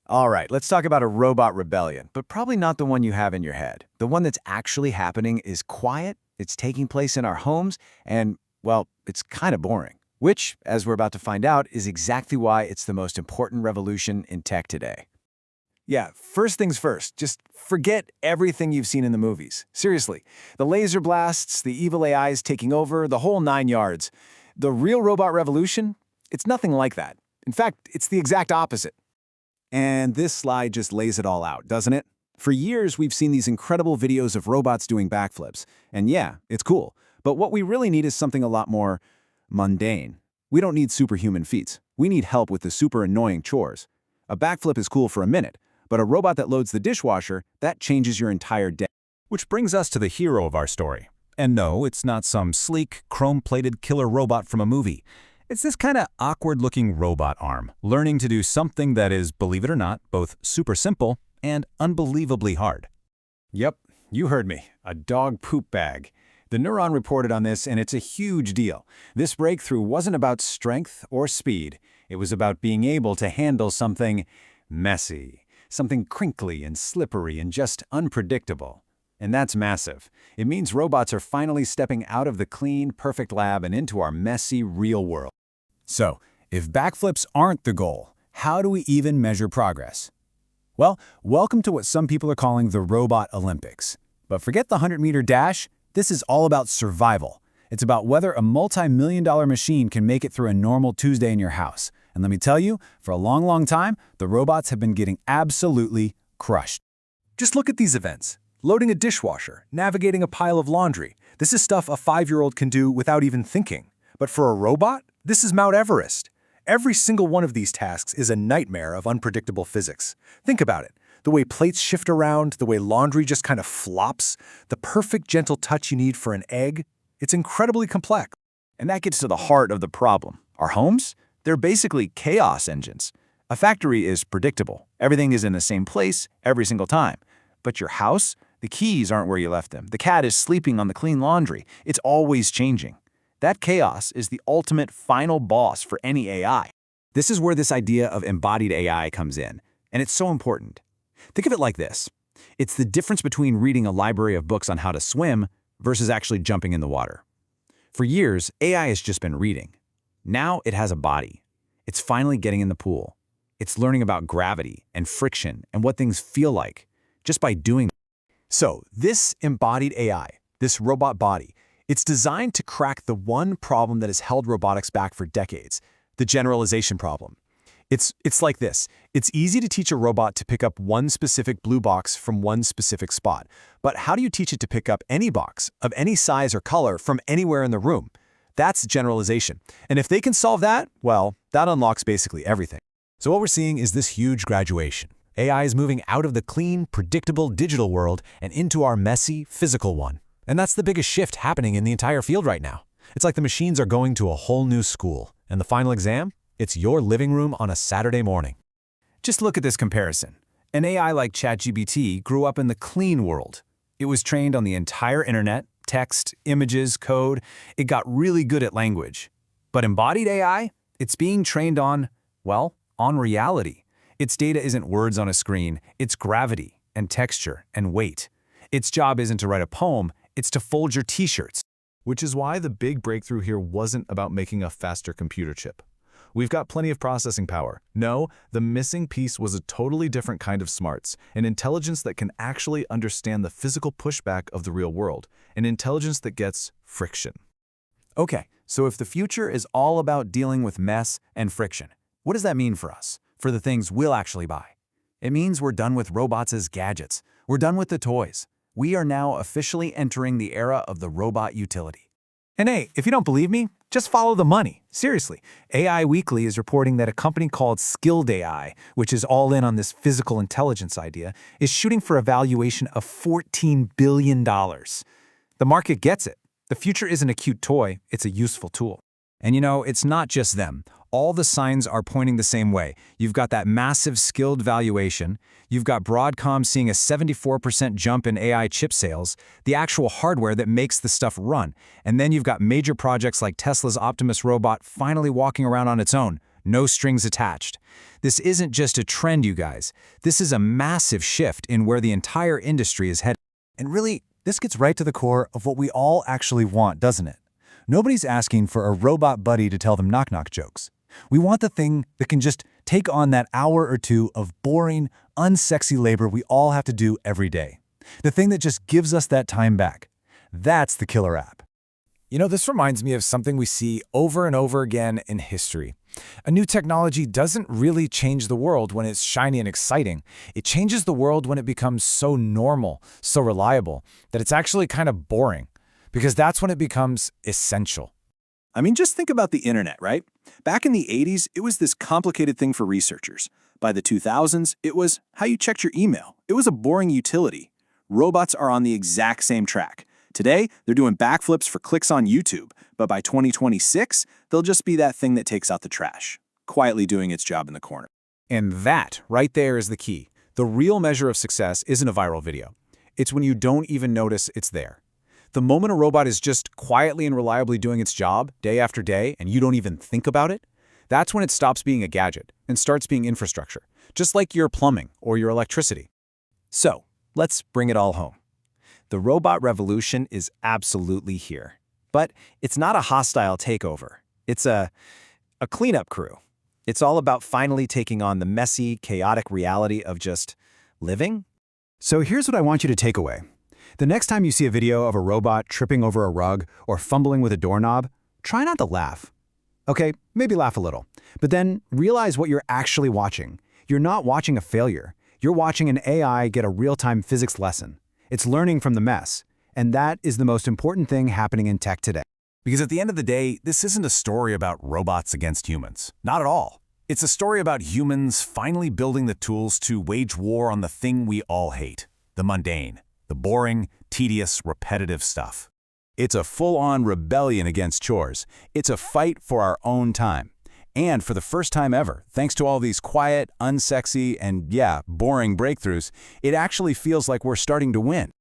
All right, let's talk about a robot rebellion, but probably not the one you have in your head. The one that's actually happening is quiet, it's taking place in our homes, and, well, it's kind of boring. Which, as we're about to find out, is exactly why it's the most important revolution in tech today. Yeah, first things first, just forget everything you've seen in the movies. Seriously, the laser blasts, the evil AIs taking over, the whole 9 yards. The real robot revolution? It's nothing like that. In fact, it's the exact opposite. And this slide just lays it all out, doesn't it? For years, we've seen these incredible videos of robots doing backflips. And yeah, it's cool. But what we really need is something a lot more mundane. We don't need superhuman feats. We need help with the super annoying chores. A backflip is cool for a minute, but a robot that loads the dishwasher, that changes your entire day. Which brings us to the hero of our story. And no, it's not some sleek, chrome-plated killer robot from a movie. It's this kind of awkward-looking robot arm, learning to do something that is, believe it or not, both super simple and unbelievably hard. Yep, you heard me. A dog poop bag. The Neuron reported on this, and it's a huge deal. This breakthrough wasn't about strength or speed. It was about being able to handle something messy, something crinkly and slippery and just unpredictable. And that's massive. It means robots are finally stepping out of the clean, perfect lab and into our messy, real world. So, if backflips aren't the goal, how do we even measure progress? Well, welcome to what some people are calling the Robot Olympics. But forget the 100-meter dash. This is all about survival. It's about whether a multi-million-dollar machine can make it through a normal Tuesday in your house. And let me tell you, for a long, long time, the robots have been getting absolutely crushed. Just look at these events. Loading a dishwasher, navigating a pile of laundry. This is stuff a 5-year-old can do without even thinking. But for a robot, this is Mount Everest. Every single one of these tasks is a nightmare of unpredictable physics. Think about it. The way plates shift around, the way laundry just kind of flops, the perfect gentle touch you need for an egg. It's incredibly complex. And that gets to the heart of the problem. Our homes? They're basically chaos engines. A factory is predictable. Everything is in the same place every single time. But your house? The keys aren't where you left them. The cat is sleeping on the clean laundry. It's always changing. That chaos is the ultimate final boss for any AI. This is where this idea of embodied AI comes in, and it's so important. Think of it like this. It's the difference between reading a library of books on how to swim versus actually jumping in the water. For years, AI has just been reading. Now it has a body. It's finally getting in the pool. It's learning about gravity and friction and what things feel like just by doing. So this embodied AI, this robot body, it's designed to crack the one problem that has held robotics back for decades, the generalization problem. It's like this. It's easy to teach a robot to pick up one specific blue box from one specific spot. But how do you teach it to pick up any box of any size or color from anywhere in the room? That's generalization. And if they can solve that, well, that unlocks basically everything. So what we're seeing is this huge graduation. AI is moving out of the clean, predictable digital world and into our messy, physical one. And that's the biggest shift happening in the entire field right now. It's like the machines are going to a whole new school. And the final exam? It's your living room on a Saturday morning. Just look at this comparison. An AI like ChatGPT grew up in the clean world. It was trained on the entire internet, text, images, code. It got really good at language. But embodied AI? It's being trained on, well, on reality. Its data isn't words on a screen. It's gravity and texture and weight. Its job isn't to write a poem. It's to fold your t-shirts. Which is why the big breakthrough here wasn't about making a faster computer chip. We've got plenty of processing power. No, the missing piece was a totally different kind of smarts, an intelligence that can actually understand the physical pushback of the real world, an intelligence that gets friction. Okay, so if the future is all about dealing with mess and friction, what does that mean for us, for the things we'll actually buy? It means we're done with robots as gadgets. We're done with the toys. We are now officially entering the era of the robot utility. And hey, if you don't believe me, just follow the money. Seriously, AI Weekly is reporting that a company called Skilled AI, which is all in on this physical intelligence idea, is shooting for a valuation of $14 billion. The market gets it. The future isn't a cute toy, it's a useful tool. And you know, it's not just them. All the signs are pointing the same way. You've got that massive skilled valuation. You've got Broadcom seeing a 74% jump in AI chip sales, the actual hardware that makes the stuff run. And then you've got major projects like Tesla's Optimus robot finally walking around on its own. no strings attached. This isn't just a trend, you guys. This is a massive shift in where the entire industry is headed. And really, this gets right to the core of what we all actually want, doesn't it? Nobody's asking for a robot buddy to tell them knock-knock jokes. We want the thing that can just take on that hour or two of boring, unsexy labor we all have to do every day. The thing that just gives us that time back. That's the killer app. You know, this reminds me of something we see over and over again in history. A new technology doesn't really change the world when it's shiny and exciting. It changes the world when it becomes so normal, so reliable, that it's actually kind of boring. Because that's when it becomes essential. I mean, just think about the internet, right? Back in the 80s, it was this complicated thing for researchers. By the 2000s, it was how you checked your email. It was a boring utility. Robots are on the exact same track. Today, they're doing backflips for clicks on YouTube, but by 2026, they'll just be that thing that takes out the trash, quietly doing its job in the corner. And that, right there, is the key. The real measure of success isn't a viral video. It's when you don't even notice it's there. The moment a robot is just quietly and reliably doing its job, day after day, and you don't even think about it, that's when it stops being a gadget and starts being infrastructure, just like your plumbing or your electricity. So, let's bring it all home. The robot revolution is absolutely here. But it's not a hostile takeover. It's a cleanup crew. It's all about finally taking on the messy, chaotic reality of just living. So here's what I want you to take away. The next time you see a video of a robot tripping over a rug or fumbling with a doorknob, try not to laugh. Okay, maybe laugh a little, but then realize what you're actually watching. You're not watching a failure. You're watching an AI get a real-time physics lesson. It's learning from the mess, and that is the most important thing happening in tech today. Because at the end of the day, this isn't a story about robots against humans. Not at all. It's a story about humans finally building the tools to wage war on the thing we all hate, the mundane. The boring, tedious, repetitive stuff. It's a full-on rebellion against chores. It's a fight for our own time. And for the first time ever, thanks to all these quiet, unsexy, and boring breakthroughs, it actually feels like we're starting to win.